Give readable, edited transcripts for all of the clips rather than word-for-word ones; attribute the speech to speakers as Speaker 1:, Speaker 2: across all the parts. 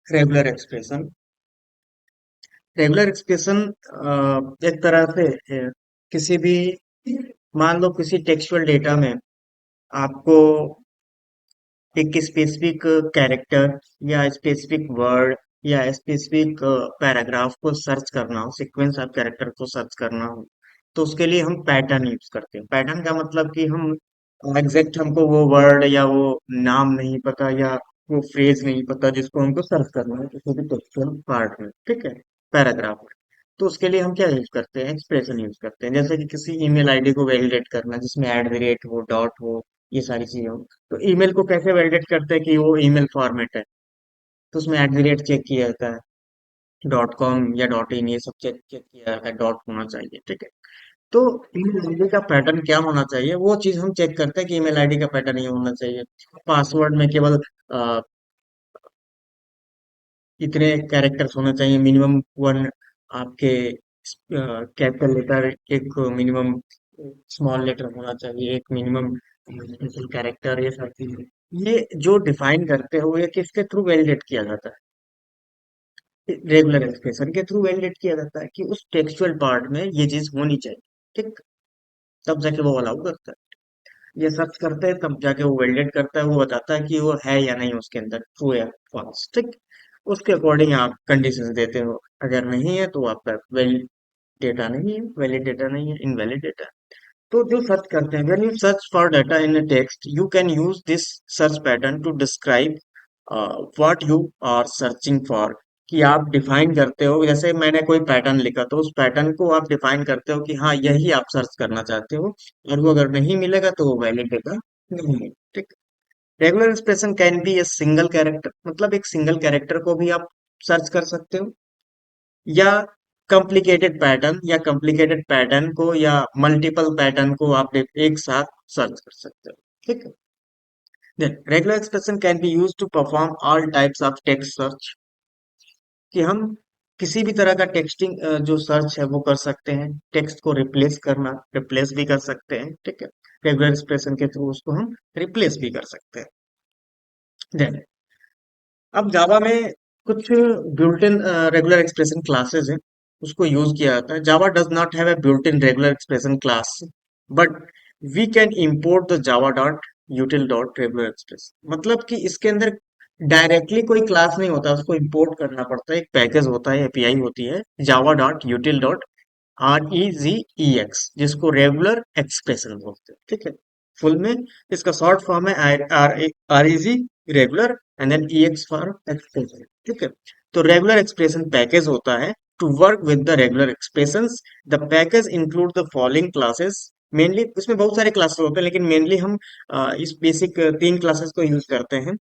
Speaker 1: Regular expression. Regular expression एक तरह से किसी भी, मान लो किसी टेक्सचुअल डेटा में आपको एक स्पेसिफिक कैरेक्टर या स्पेसिफिक वर्ड या स्पेसिफिक पैराग्राफ को सर्च करना हो, सीक्वेंस ऑफ कैरेक्टर को सर्च करना हो, तो उसके लिए हम पैटर्न यूज करते हैं। पैटर्न का मतलब कि हम एग्जैक्ट, हमको वो वर्ड या वो नाम नहीं पता या वो फ्रेज नहीं पता जिसको हमको सर्च करना है किसी भी टेक्सचुअल पार्ट में, ठीक है, पैराग्राफ में। तो उसके लिए हम क्या यूज करते हैं, एक्सप्रेशन यूज करते हैं। जैसे कि किसी ईमेल आईडी को वैलिडेट करना जिसमें एट द रेट हो, डॉट हो, ये सारी चीजें हो। तो ईमेल को कैसे वैलिडेट करते हैं कि वो ईमेल फॉर्मेट है, तो उसमें एट द रेट चेक किया जाता है, डॉट कॉम या डॉट इन, ये सब चेक चेक किया जाता है, डॉट होना चाहिए, ठीक है। तो ईमेल आईडी का पैटर्न क्या होना चाहिए, वो चीज हम चेक करते हैं कि ईमेल आईडी का पैटर्न ये होना चाहिए। पासवर्ड में केवल अ, इतने कैरेक्टर्स होने चाहिए, मिनिमम वन आपके कैपिटल लेटर, एक मिनिमम स्मॉल लेटर होना चाहिए, एक मिनिमम स्पेशल कैरेक्टर, ये सब चीजें, ये जो डिफाइन करते हो ये किसके थ्रू वैलिडेट किया जाता है, रेगुलर एक्सप्रेशन के थ्रू वैलिडेट किया जाता है कि उस टेक्सचुअल पार्ट में ये चीज होनी चाहिए, ठीक। तब जाके वो अलाउ करता है। ये सर्च करते हैं तब जाके वो वैलिडेट करता है, वो बताता है कि वो है या नहीं उसके अंदर, ट्रू या फॉल्स, ठीक। उसके अकॉर्डिंग आप कंडीशंस देते हो। अगर नहीं है तो वो आपका वैलिड डेटा नहीं है, वैलिड डेटा नहीं है, इनवैलिड डेटा। तो जो सर्च करते हैं, when you search for data in a text you can use this search pattern to describe what you are searching for. कि आप डिफाइन करते हो, जैसे मैंने कोई पैटर्न लिखा तो उस पैटर्न को आप डिफाइन करते हो कि हाँ यही आप सर्च करना चाहते हो, और वो अगर नहीं मिलेगा तो वो वैलिड डेटा नहीं है, ठीक। Regular expression can B a single character, मतलब एक सिंगल कैरेक्टर को भी आप सर्च कर सकते हो, या कॉम्प्लिकेटेड पैटर्न को या मल्टीपल पैटर्न को आप एक साथ सर्च कर सकते हो, ठीक है। Then regular expression can be use to perform all types of text search, कि हम किसी भी तरह का टेक्सटिंग जो सर्च है वो कर सकते हैं। टेक्स्ट को रिप्लेस भी कर सकते हैं, ठीक है। रेगुलर एक्सप्रेशन के थ्रू उसको हम रिप्लेस भी कर सकते हैं। देन अब जावा में कुछ built in regular expression classes हैं, उसको यूज किया जाता है। Java does not have a built in regular expression class, but we can import the Java dot util dot regular expression. मतलब कि इसके अंदर डायरेक्टली कोई क्लास नहीं होता, उसको इंपोर्ट करना पड़ता है। एक पैकेज होता है, एपीआई होती है, Java dot util dot REGEX, जिसको रेगुलर एक्सप्रेशन बोलते हैं, ठीक है। फुल में इसका शॉर्ट फॉर्म है REG, regular, and then EX for expression, ठीक है। तो रेगुलर एक्सप्रेशन पैकेज होता है to work with the regular expressions. The package include the following classes. Mainly इसमें बहुत सारे क्लासेस होते हैं, लेकिन मेनली हम इस बेसिक तीन क्लासेस को यूज करते हैं।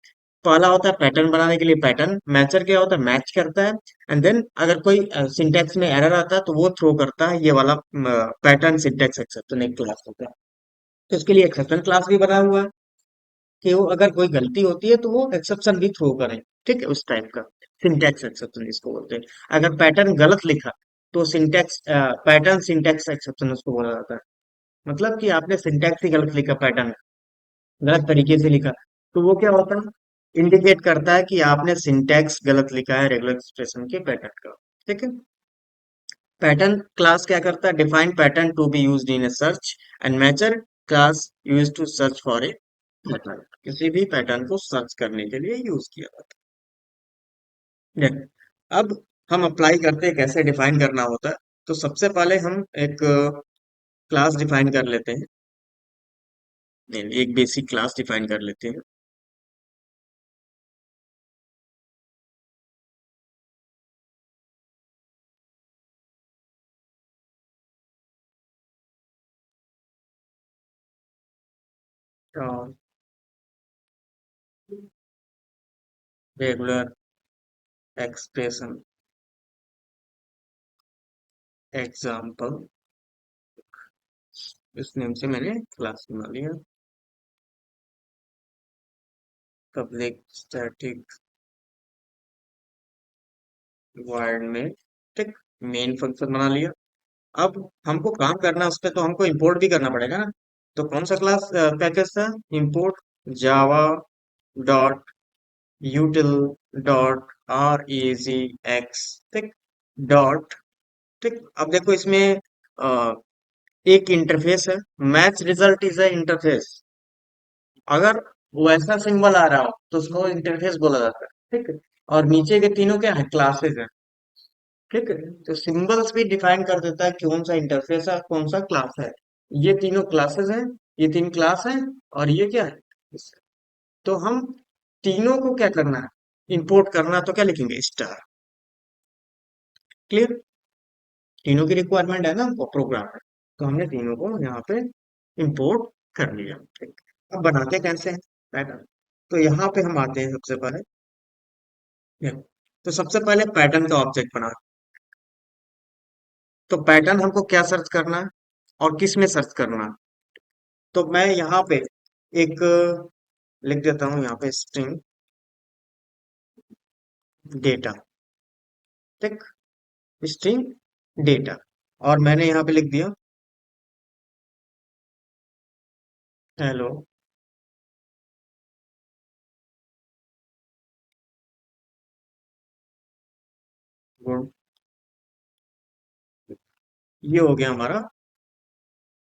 Speaker 1: पहला होता है पैटर्न बनाने के लिए पैटर्न, मैचर क्या होता है, मैच करता है। एंड देन अगर कोई सिंटैक्स में एरर आता है तो वो थ्रो करता है ये वाला पैटर्न सिंटैक्स एक्सेप्शन, एक क्लास होता है। तो इसके लिए एक्सेप्शन क्लास भी बना हुआ है कि वो अगर कोई गलती होती है तो वो एक्सेप्शन भी थ्रो करे, ठीक है, उस टाइप का सिंटैक्स एक्सेप्शन इसको बोलते हैं। अगर पैटर्न गलत लिखा तो सिंटैक्स पैटर्न सिंटैक्स एक्सेप्शन उसको बोला जाता है। मतलब कि आपने सिंटैक्स ही गलत लिखा, पैटर्न गलत तरीके से लिखा, तो वो क्या होता है, इंडिकेट करता है कि आपने सिंटैक्स गलत लिखा है रेगुलर एक्सप्रेशन के पैटर्न का, ठीक है। पैटर्न क्लास क्या करता है, define pattern to be used in a search, and matcher class use to search for a pattern, किसी भी पैटर्न को सर्च करने के लिए यूज किया जाता है। अब हम अप्लाई करते हैं, कैसे डिफाइन करना होता है। तो सबसे पहले हम एक क्लास डिफाइन कर लेते हैं, नहीं, एक बेसिक क्लास डिफाइन कर लेते हैं। रेगुलर एक्सप्रेशन एग्जाम्पल, इस नेम से मैंने क्लास बना लिया। पब्लिक स्टैटिक वार्ड में, ठीक, मेन फंक्शन बना लिया। अब हमको काम करना है उस पे, तो हमको इंपोर्ट भी करना पड़ेगा ना। तो कौन सा क्लास पैकेज था, import Java dot util dot R E G X, ठीक, डॉट, ठीक। अब देखो इसमें अ, एक इंटरफेस है, match result is a interface. अगर वैसा सिंबल आ रहा हो तो उसको इंटरफेस बोला जाता है, ठीक है। और नीचे के तीनों क्या है, क्लासेस है, ठीक है। तो सिंबल्स भी डिफाइन कर देता है कि कौन सा इंटरफेस है, कौन सा क्लास है। ये तीनों क्लासेस हैं, ये तीन क्लास हैं, और ये क्या है। तो हम तीनों को क्या करना है, इंपोर्ट करना है, तो क्या लिखेंगे, स्टार। क्लियर। तीनों की रिक्वायरमेंट है ना हमको प्रोग्राम में, तो हमने तीनों को यहाँ पे इंपोर्ट कर लिया, ठीक। अब बनाते कैसे हैं पैटर्न, तो यहाँ पे हम आते हैं सबसे पहले, ये। तो सबसे पहले पैटर्न का ऑब्जेक्ट बना, तो पैटर्न हमको क्या सर्च करना है और किस में सर्च करना है। तो मैं यहाँ पे एक लिख देता हूँ, यहाँ पे स्ट्रिंग डेटा, ठीक, स्ट्रिंग डेटा। और मैंने यहाँ पे लिख दिया हेलो, गुड। ये हो गया हमारा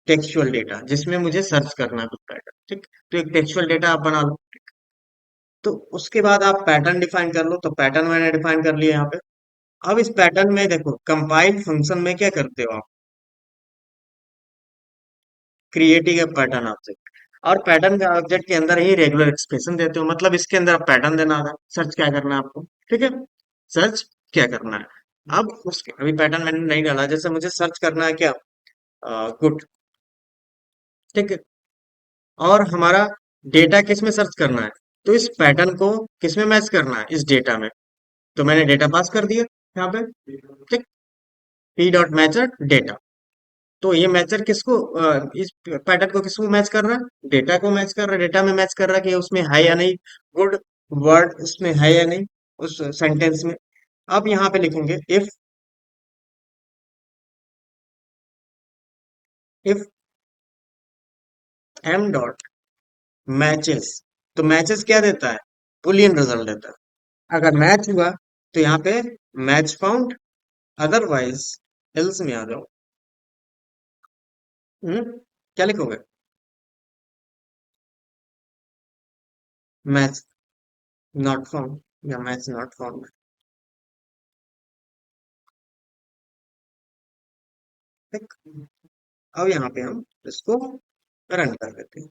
Speaker 1: टेक्सचुअल डेटा, जिसमें मुझे सर्च करना है कुछ पैटर्न, ठीक। तो एक टेक्सचुअल डेटा आप बना लो। तो उसके बाद आप पैटर्न डिफाइन कर लो, तो पैटर्न मैंने डिफाइन कर लिया यहाँ पे। अब इस पैटर्न में देखो, कंपाइल फंक्शन में क्या करते हो आप, क्रिएटिंग ए पैटर्न ऑब्जेक्ट, और पैटर्न का ऑब्जेक्ट के अंदर ही रेगुलर एक्सप्रेशन देते हो, मतलब इसके अंदर आप पैटर्न देना है, सर्च क्या करना है आपको, ठीक है। सर्च क्या करना है, अब उसके अभी पैटर्न मैंने नहीं डाला, जैसे मुझे सर्च करना है क्या, गुड, ठीक है। और हमारा डेटा किस में सर्च करना है, तो इस पैटर्न को किस में मैच करना है, इस डेटा में। तो मैंने डेटा पास कर दिया यहाँ पे, ठीक, पी डॉट मैचर डेटा। तो ये मैचर किसको, इस पैटर्न को किसको मैच कर रहा है, डेटा को मैच कर रहा है, डेटा में मैच कर रहा है कि उसमें है या नहीं, गुड वर्ड उसमें है या नहीं, उस सेंटेंस में। अब यहाँ पे लिखेंगे इफ एम डॉट मैचेस, तो मैचेस क्या देता है, बुलियन रिजल्ट देता है। अगर मैच हुआ तो यहाँ पे मैच फाउंड, अदरवाइज एल्स में आ जाओ। क्या लिखोगे, मैच नॉट फाउंड या मैच नॉट फाउंड, ठीक। अब यहाँ पे हम इसको रन कर देते हैं,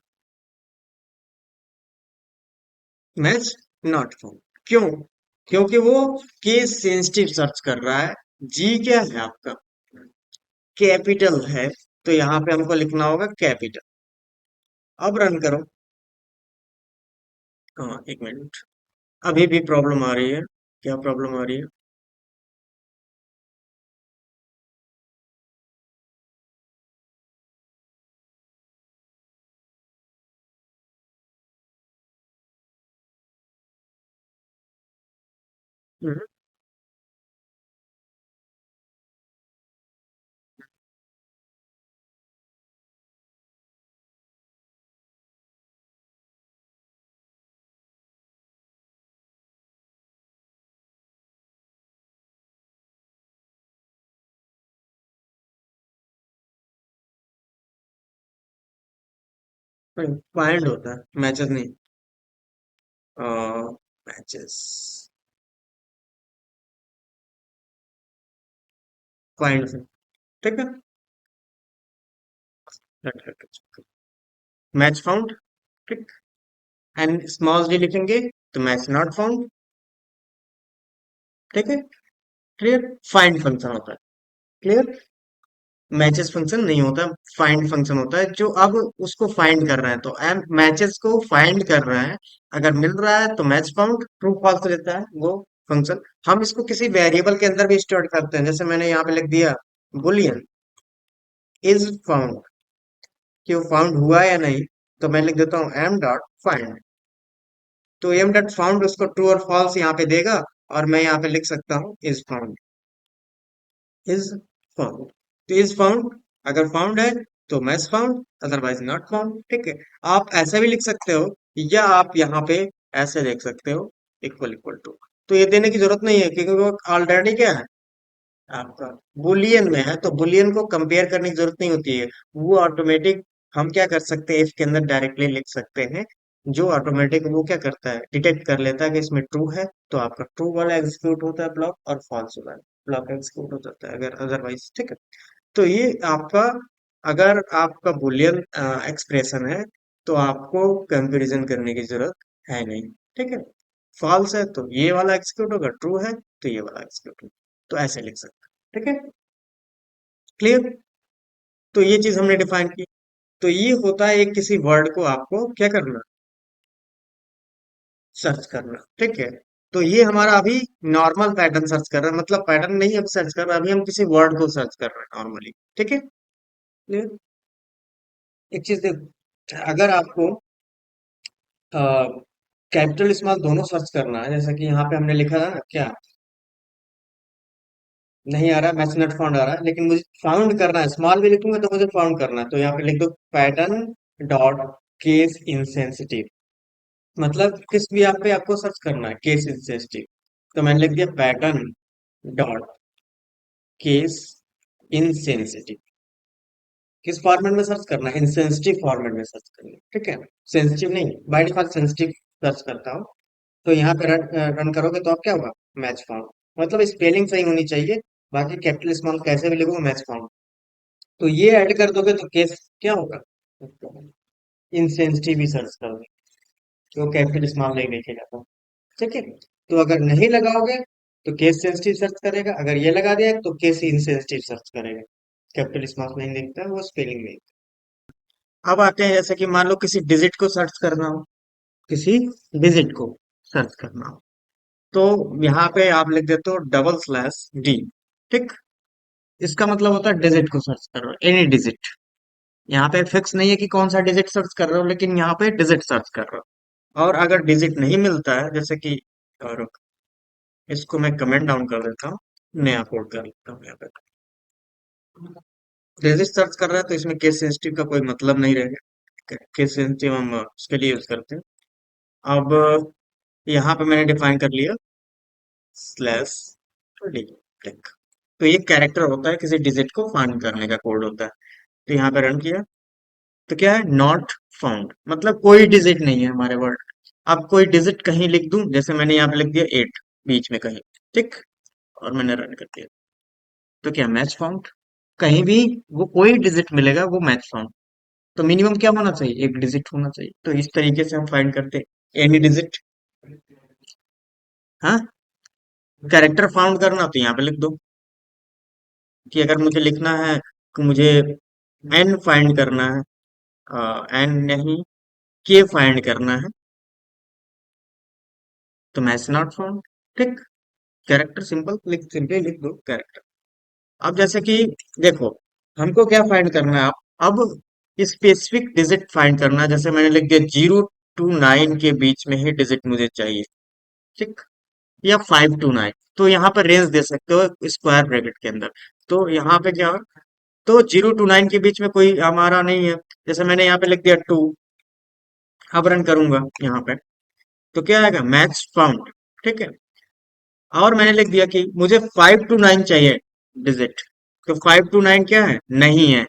Speaker 1: मैच नॉट फाउंड। क्यों, क्योंकि वो केस सेंसिटिव सर्च कर रहा है। जी क्या है आपका, कैपिटल है, तो यहाँ पे हमको लिखना होगा कैपिटल। अब रन करो। हाँ, एक मिनट, अभी भी प्रॉब्लम आ रही है, क्या प्रॉब्लम आ रही है। फाइंड होता है, मैचेस नहीं, मैचेस, फाइंड से, ठीक है। मैच फाउंड, ठीक। एंड स्मॉल डी लिखेंगे तो मैच नॉट फाउंड, ठीक है। क्लियर, फाइंड फंक्शन होता है, क्लियर। मैचेस फंक्शन नहीं होता, फाइंड फंक्शन होता है, जो अब उसको फाइंड कर रहे हैं, तो एम मैचेस को फाइंड कर रहे हैं। अगर मिल रहा है तो मैच फाउंड ट्रू फॉल्स देता है वो फंक्शन। हम इसको किसी वेरिएबल के अंदर भी स्टोर करते हैं, जैसे मैंने यहाँ पे लिख दिया बुलियन इज फाउंड, कि वो फाउंड हुआ या नहीं। तो मैं लिख देता हूँ एम डॉट फाइंड, तो एम डॉट फाउंड उसको ट्रू और फॉल्स यहाँ पे देगा, और मैं यहाँ पे लिख सकता हूँ इज फाउंड, इज फाउंड। तो इज फाउंड, अगर फाउंड है तो match found, otherwise not found, ठीक है। आप ऐसा भी लिख सकते हो, या आप यहाँ पे ऐसे लिख सकते हो, इक्वल इक्वल टू। तो ये देने की जरूरत नहीं है क्योंकि वो ऑलरेडी क्या है, आपका बुलियन में है, तो बुलियन को कंपेयर करने की जरूरत नहीं होती है। वो ऑटोमेटिक हम क्या कर सकते हैं, इसके अंदर डायरेक्टली लिख सकते हैं, जो ऑटोमेटिक वो क्या करता है, डिटेक्ट कर लेता है कि इसमें ट्रू है, तो आपका ट्रू वाला एग्जीक्यूट होता है ब्लॉक, और फॉल्स वाला ब्लॉक एग्जीक्यूट हो जाता है अगर अदरवाइज, ठीक है। तो ये आपका, अगर आपका बुलियन एक्सप्रेशन है तो आपको कंपैरिजन करने की जरूरत है नहीं, ठीक है। फॉल्स है तो ये वाला एग्जीक्यूट होगा, ट्रू है तो ये वाला एग्जीक्यूट होगा, तो ऐसे लिख सकते हैं, ठीक है। क्लियर। तो ये चीज हमने डिफाइन की। तो ये होता है एक किसी वर्ड को आपको क्या करना, सर्च करना, ठीक है। तो ये हमारा अभी नॉर्मल पैटर्न सर्च कर रहा है, मतलब पैटर्न नहीं अब सर्च कर रहा है, अभी हम किसी वर्ड को सर्च कर रहे हैं नॉर्मली, ठीक है। Clear? एक चीज देख, अगर आपको कैपिटल स्मॉल दोनों सर्च करना है, जैसे कि यहाँ पे हमने लिखा था ना क्या, नहीं आ रहा, मैच नॉट फाउंड आ रहा है, लेकिन मुझे फाउंड करना है, स्मॉल भी लिखूंगा तो मुझे फाउंड करना है, तो यहाँ पे लिख दो पैटर्न डॉट केस इंसेंसिटिव, मतलब किस भी आप पे आपको सर्च करना है, केस इंसेंसिटिव, तो मैंने लिख दिया पैटर्न डॉट केस इनसेंसिटिव। किस फॉर्मेट में सर्च करना है, इंसेंसिटिव फॉर्मेट में सर्च करना है, ठीक है। सेंसिटिव नहीं, बाय डिफॉल्ट सेंसिटिव सर्च करता हूँ। तो यहाँ पे रन करोगे तो आप क्या होगा, मैच फाउंड, मतलब स्पेलिंग सही होनी चाहिए, बाकी कैपिटल स्मॉल कैसे भी लिखोगे मैच फाउंड। तो ये ऐड कर दोगे तो केस क्या होगा, इंसेंसिटिव ही सर्च करोगे, तो कैपिटल स्मॉल नहीं देखेगा तो, ठीक है। तो अगर नहीं लगाओगे तो केस सेंसिटिव सर्च करेगा, अगर ये लगा दिया तो केस इनसेंसिटिव सर्च करेगा, कैपिटल स्मॉल नहीं देखता वो स्पेलिंग नहीं। अब आते हैं, जैसे कि मान लो किसी डिजिट को सर्च करना हो, किसी डिजिट को सर्च करना हो, तो यहाँ पे आप लिख देते हो डबल स्लैश डी, ठीक। इसका मतलब होता है डिजिट को सर्च कर रहे हो, एनी डिजिट। यहाँ पे फिक्स नहीं है कि कौन सा डिजिट सर्च कर रहे हो, लेकिन यहाँ पे डिजिट सर्च कर रहे हो। और अगर डिजिट नहीं मिलता है, जैसे कि, और इसको मैं कमेंट डाउन कर देता हूँ, नया कोड कर लेता हूँ यहाँ पे। डिजिट सर्च कर रहा है तो इसमें केस सेंसिटिव का कोई मतलब नहीं रहेगा, केस सेंसिटिव हम उसके लिए यूज करते हैं। अब यहाँ पे मैंने डिफाइन कर लिया स्लैश डी, टिक। तो ये कैरेक्टर होता है, किसी डिजिट को फाइंड करने का कोड होता है। तो यहाँ पे रन किया तो क्या है, नॉट फाउंड, मतलब कोई डिजिट नहीं है हमारे वर्ड। अब कोई डिजिट कहीं लिख दूं, जैसे मैंने यहाँ पे लिख दिया 8 बीच में कहीं, ठीक, और मैंने रन कर दिया, तो क्या मैच फाउंड, कहीं भी वो कोई डिजिट मिलेगा वो मैच फाउंड। तो मिनिमम क्या होना चाहिए, एक डिजिट होना चाहिए, तो इस तरीके से हम फाइंड करते हैं एनी डिजिट। हाँ, कैरेक्टर फाउंड करना तो यहाँ पे लिख दो कि अगर मुझे लिखना है कि मुझे एन फाइंड करना है, एन नहीं, के फाइंड करना है, तो मैच नॉट फाउंड, ठीक। कैरेक्टर सिंपल लिख, सिंपली लिख दो कैरेक्टर। अब जैसे कि देखो, हमको क्या फाइंड करना है, अब स्पेसिफिक डिजिट फाइंड करना है, जैसे मैंने लिख दिया 0 to 9 के बीच में ही डिजिट मुझे चाहिए, ठीक, या 5 to 9, तो यहाँ पर रेंज दे सकते हो स्क्वायर ब्रैकेट के अंदर। तो यहाँ पे क्या, तो 0 to 9 के बीच में कोई हमारा नहीं है, जैसे मैंने यहाँ पे लिख दिया 2। अब रन करूंगा यहाँ पे तो क्या आएगा, मैच फाउंड, ठीक है। और मैंने लिख दिया कि मुझे 5 to 9 चाहिए डिजिट, तो 5 to 9 क्या है, नहीं है।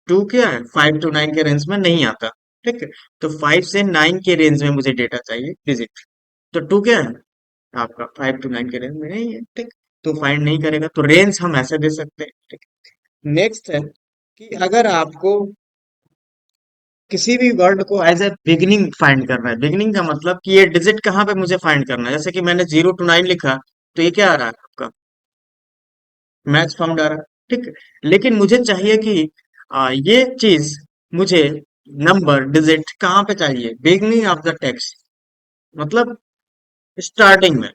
Speaker 1: 2 क्या है, 5 to 9 के रेंज में नहीं आता, ठीक है। तो 5 से 9 के रेंज में मुझे डेटा चाहिए डिजिट, तो 2 क्या है आपका, 5 to 9 के रेंज में नहीं है, ठीक। तो फाइंड नहीं करेगा, तो रेंज हम ऐसे दे सकते हैं, ठीक। नेक्स्ट है कि अगर आपको किसी भी वर्ड को एज ए बिगिनिंग फाइंड करना है, बिगिनिंग का मतलब कि ये डिजिट कहाँ पे मुझे फाइंड करना है, जैसे कि मैंने 0 to 9 लिखा, तो ये क्या आ रहा है आपका, मैच फाउंड आ रहा है, ठीक है। लेकिन मुझे चाहिए कि ये चीज मुझे नंबर डिजिट कहाँ पे चाहिए, बिगिनिंग ऑफ द टेक्स्ट, मतलब स्टार्टिंग में।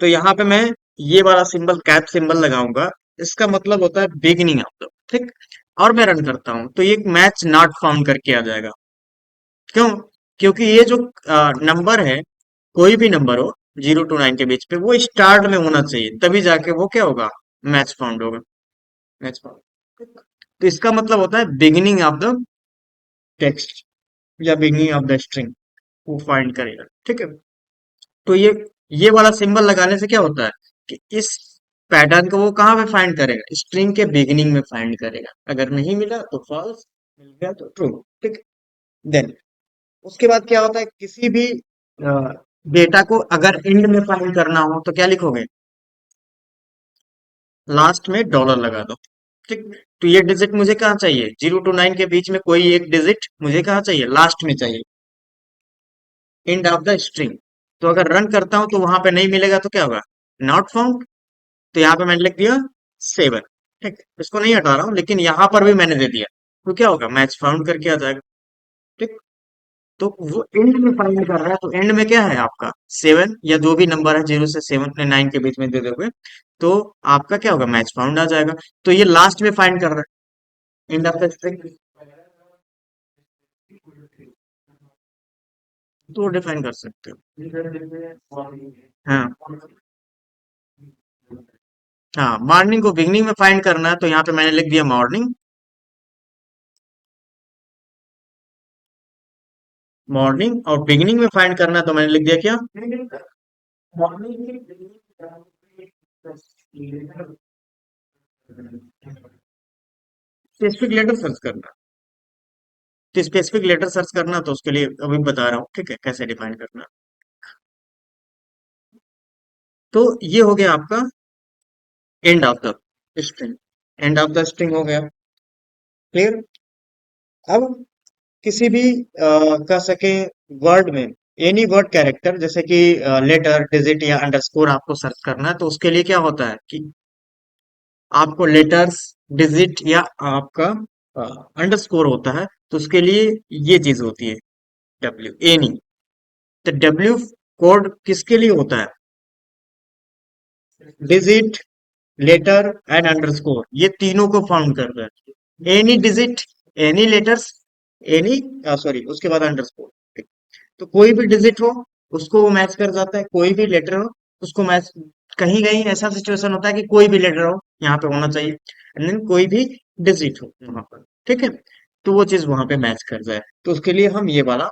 Speaker 1: तो यहाँ पे मैं ये वाला सिंबल, कैप सिंबल लगाऊंगा, इसका मतलब होता है बिगिनिंग ऑफ द, ठीक। और मैं रन करता हूं तो ये मैच नॉट फाउंड करके आ जाएगा, क्यों, क्योंकि ये जो नंबर है, कोई भी नंबर हो 0 to 9 के बीच पे, वो स्टार्ट में होना चाहिए, तभी जाके वो क्या होगा, मैच फाउंड होगा, मैच फाउंड। तो इसका मतलब होता है बिगिनिंग ऑफ द टेक्स्ट या बिगिनिंग ऑफ द स्ट्रिंग, वो फाइंड करेगा, ठीक है। तो ये ये वाला सिंबल लगाने से क्या होता है कि इस पैटर्न को वो कहाँ पे फाइंड करेगा, स्ट्रिंग के बिगिनिंग में फाइंड करेगा, अगर नहीं मिला तो फॉल्स, मिल गया तो ट्रू। ठीक। देन उसके बाद क्या होता है, किसी भी डेटा को अगर एंड में फाइंड करना हो तो क्या लिखोगे, लास्ट में डॉलर लगा दो। ठीक। तो ये डिजिट मुझे कहाँ चाहिए, 0 to 9 के बीच में कोई एक डिजिट मुझे कहाँ चाहिए, लास्ट में चाहिए, एंड ऑफ द स्ट्रिंग। तो अगर रन करता हूं तो वहां पे नहीं मिलेगा तो क्या होगा, नॉट फाउंड। तो यहाँ पे मैंने लिख दिया 7। ठीक। इसको नहीं हटा रहा हूँ, लेकिन यहाँ पर भी मैंने दे दिया, तो क्या होगा, मैच फाउंड करके आ जाएगा। ठीक। तो वो एंड में फाइंड कर रहा है, तो एंड में क्या है आपका 7, या जो भी नंबर है 0 से 7 9 के बीच में दे दोगे तो आपका क्या होगा, मैच फाउंड आ जाएगा। तो ये लास्ट में फाइंड कर रहा है, एंड ऑफ द स्ट्रिंग। तो डिफाइन कर सकते हो। हाँ। हाँ, मॉर्निंग को बिगनिंग में फाइंड करना है, तो यहाँ पे मैंने लिख दिया मॉर्निंग। मॉर्निंग और बिगनिंग में फाइंड करना है तो मैंने लिख दिया क्या, स्पेसिफिक लेटर सर्च करना। तो स्पेसिफिक लेटर सर्च करना, तो उसके लिए अभी बता रहा हूँ, ठीक है, कैसे डिफाइन करना। तो ये हो गया आपका end of the string. End of the string हो गया, क्लियर। अब किसी भी कह सके वर्ड में, एनी वर्ड कैरेक्टर, जैसे कि लेटर, डिजिट या अंडरस्कोर आपको सर्च करना है, तो उसके लिए क्या होता है कि आपको लेटर्स, डिजिट या आपका अंडरस्कोर होता है, तो उसके लिए ये चीज होती है, डब्ल्यू, एनी। तो डब्ल्यू कोड किसके लिए होता है, डिजिट, लेटर एंड अंडरस्कोर, ये तीनों को फाउंड करता है। Any digit, any letters, any, sorry, उसके बाद अंडरस्कोर। तो कोई भी डिजिट हो उसको वो मैच कर जाता है, कोई भी लेटर हो उसको मैच। कहीं कहीं ऐसा सिचुएशन होता है कि कोई भी लेटर हो यहाँ पे होना चाहिए, एंड देन कोई भी डिजिट हो वहां पर, ठीक है, तो वो चीज वहां पे मैच कर जाए, तो उसके लिए हम ये वाला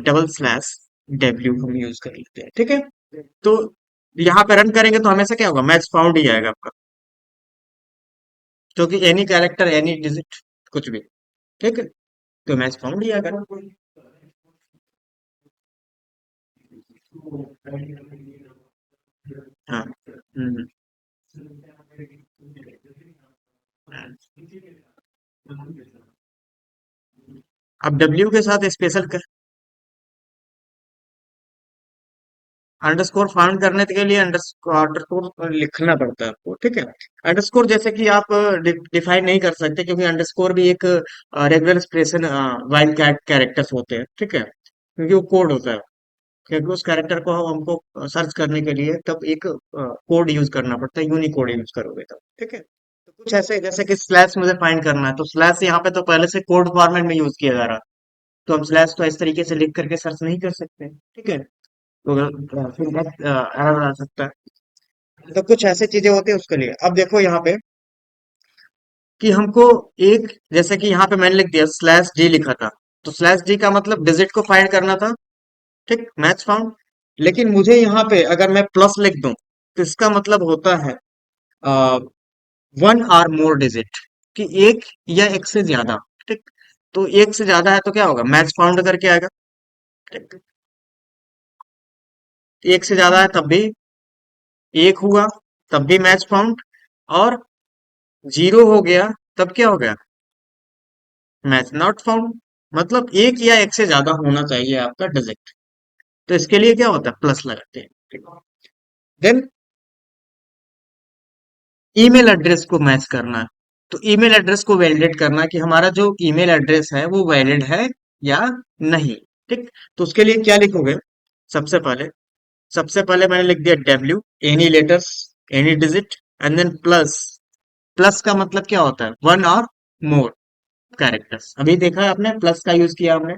Speaker 1: डबल स्लैश डब्ल्यू हम यूज कर लेते हैं, ठीक है। तो यहाँ पे रन करेंगे तो हमेशा क्या होगा, मैच फाउंड ही आएगा आपका, क्योंकि एनी कैरेक्टर, एनी डिजिट, कुछ भी, ठीक है, तो मैच फाउंड ही आएगा। हाँ। हम्म। अब डब्ल्यू के साथ स्पेशल अंडरस्कोर फाउंड करने के लिए अंडरस्कोर लिखना पड़ता है आपको, ठीक है। अंडरस्कोर जैसे कि आप डिफाइन नहीं कर सकते, क्योंकि अंडरस्कोर भी एक रेगुलर एक्सप्रेशन वाइल्ड कैरेक्टर्स होते हैं, ठीक है, क्योंकि वो कोड होता है। क्योंकि उस कैरेक्टर को हमको सर्च करने के लिए तब एक कोड यूज करना पड़ता है, यूनिकोड यूज करोगे तब, ठीक है। तो कुछ ऐसे जैसे कि स्लैश मुझे फाइंड करना है, तो स्लैश यहाँ पे तो पहले से कोड फॉर्मेट में यूज किया जा रहा है, तो हम स्लैश तो इस तरीके से लिख करके सर्च नहीं कर सकते, ठीक है, तो फिर एरर आ सकता है। तो कुछ ऐसी चीजें होती है उसके लिए। अब देखो यहाँ पे कि हमको एक, जैसे कि यहाँ पे मैंने लिख दिया स्लैश जी लिखा था, तो स्लैश जी का मतलब डिजिट को फाइंड करना था, ठीक, मैच फाउंड। लेकिन मुझे यहाँ पे अगर मैं प्लस लिख दूं तो इसका मतलब होता है वन आर मोर डिजिट, कि एक या एक से ज्यादा, ठीक। तो एक से ज्यादा है तो क्या होगा, मैच फाउंड करके आएगा, ठीक। एक से ज्यादा है तब भी, एक हुआ तब भी मैच फाउंड, और जीरो हो गया तब क्या हो गया, मैच नॉट फाउंड। मतलब एक या एक से ज्यादा होना चाहिए आपका डिजिट, तो इसके लिए क्या होता है, प्लस लगाते हैं। देन ईमेल एड्रेस को मैच करना है, तो ईमेल एड्रेस को वैलिडेट करना है कि हमारा जो ईमेल एड्रेस है वो वैलिड है या नहीं, ठीक। तो उसके लिए क्या लिखोगे, सबसे पहले सबसे पहले मैंने लिख दिया W, any letters, any digit, and then plus. Plus का मतलब क्या होता है, वन और मोर कैरेक्टर्स। अभी देखा है आपने, प्लस का यूज किया हमने,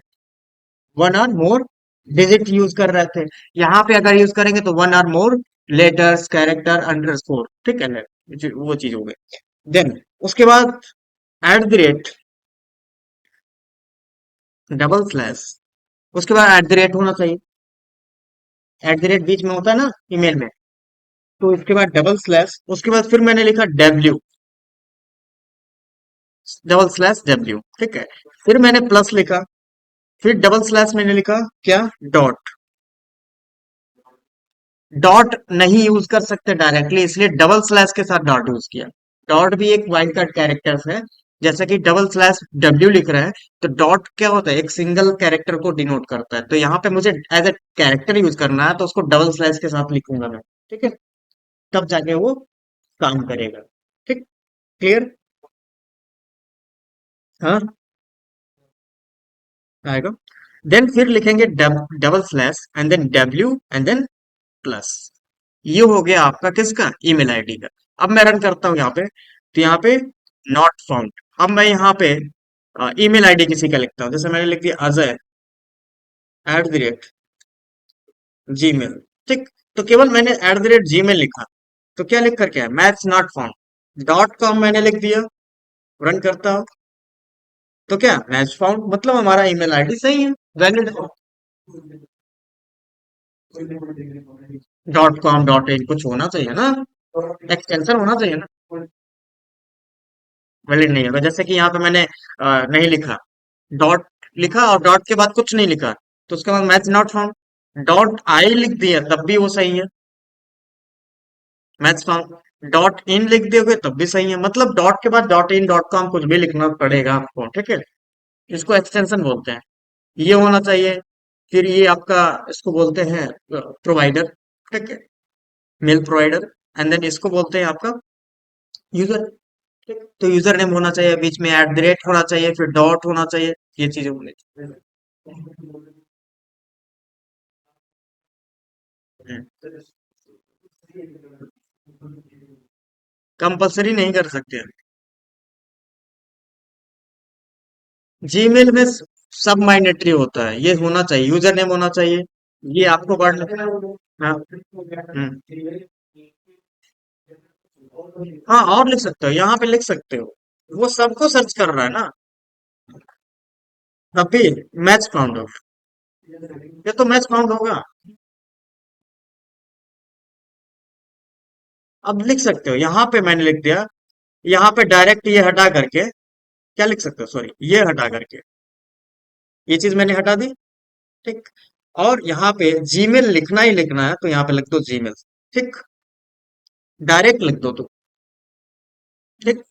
Speaker 1: वन और मोर डिजिट यूज कर रहे थे। यहाँ पे अगर यूज करेंगे तो वन और मोर लेटर्स, कैरेक्टर, अंडरस्कोर, ठीक है, वो चीज हो गई। देन उसके बाद eight the rate, double slash, उसके बाद एट द रेट होना चाहिए, एट द रेट बीच में होता है ना ईमेल में, तो उसके बाद डबल स्लैश, उसके बाद फिर मैंने लिखा डब्ल्यू, डबल स्लैश डब्ल्यू, ठीक है। फिर मैंने प्लस लिखा, फिर डबल स्लैश मैंने लिखा क्या, डॉट। डॉट नहीं यूज कर सकते डायरेक्टली, इसलिए डबल स्लैश के साथ डॉट यूज किया। डॉट भी एक वाइल्ड कार्ड कैरेक्टर है, जैसा कि डबल स्लैश डब्ल्यू लिख रहा है, तो डॉट क्या होता है, एक सिंगल कैरेक्टर को डिनोट करता है, तो यहाँ पे मुझे एज ए कैरेक्टर यूज करना है, तो उसको डबल स्लैश के साथ लिखूंगा मैं, ठीक है। तब जाके वो काम करेगा, ठीक। क्लियर। हाँ, आएगा। देन फिर लिखेंगे double slash and then W and then plus. ये हो गया आपका किसका, ईमेल आईडी का। अब मैं रन करता हूँ यहाँ पे, तो यहाँ पे नॉट फाउंड। अब मैं यहाँ पे ईमेल आईडी किसी का लिखता हूँ, जैसे मैंने लिख दिया Ajay at the rate Gmail, ठीक। तो केवल मैंने at the rate Gmail लिखा, तो क्या लिख कर, क्या है, match not found. Dot com मैंने लिख दिया, रन करता हूँ, तो क्या, मैच फाउंड, मतलब हमारा ईमेल आईडी सही है, वैलिड है। डॉट कॉम डॉट इन कुछ होना चाहिए ना, एक्सटेंशन होना चाहिए ना, वैलिड नहीं होगा। जैसे कि यहाँ पे मैंने नहीं लिखा, डॉट लिखा और डॉट के बाद कुछ नहीं लिखा, तो उसके बाद match not found. Dot I लिख दिया तब भी वो सही है, मैच फाउंड। डॉट इन लिख दोगे तब भी सही है, मतलब डॉट के बाद डॉट इन डॉट कॉम कुछ भी लिखना पड़ेगा आपको, ठीक है। इसको एक्सटेंशन बोलते हैं। ये होना चाहिए। फिर ये आपका, इसको बोलते हैं प्रोवाइडर, ठीक है, मेल प्रोवाइडर। एंड देन इसको बोलते हैं आपका यूजर, ठीक। तो यूजर नेम होना चाहिए, बीच में एट द रेट होना चाहिए, फिर डॉट होना चाहिए, ये चीजें होनी चाहिए। कंपलसरी नहीं कर सकते। जीमेल में सब माइनेटरी होता है, ये होना चाहिए, यूजर नेम होना चाहिए। ये आपको पढ़, हाँ, हाँ, और लिख सकते हो, यहाँ पे लिख सकते हो। वो सबको सर्च कर रहा है ना, तब भी मैच फाउंड हो, ये तो मैच फाउंड होगा। अब लिख सकते हो, यहाँ पे मैंने लिख दिया, यहाँ पे डायरेक्ट ये हटा करके क्या लिख सकते हो, सॉरी, ये हटा करके ये चीज मैंने हटा दी, ठीक। और यहाँ पे जीमेल लिखना ही लिखना है, तो यहाँ पे लिख दो जीमेल, ठीक। डायरेक्ट लिख दो तो, ठीक।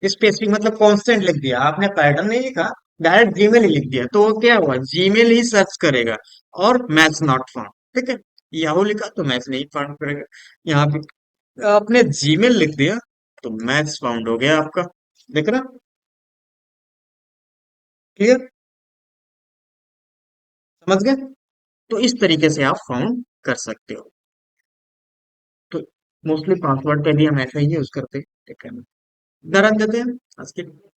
Speaker 1: स्पेसिफिक मतलब कांस्टेंट लिख दिया आपने, पैटर्न नहीं लिखा, डायरेक्ट जीमेल ही लिख दिया, तो वो क्या हुआ, जीमेल ही सर्च करेगा, और मैच नॉट फाउंड, ठीक है। याहू लिखा तो मैच नहीं फाउंड करेगा। यहाँ पे आपने जीमेल लिख दिया, तो मैच फाउंड हो गया आपका, देख रहा, क्लियर, समझ गए। तो इस तरीके से आप फाउंड कर सकते हो। तो मोस्टली पासवर्ड पे भी हम ऐसा ही यूज करते हैं, ठीक है। इतना रख देते हैं आज के लिए।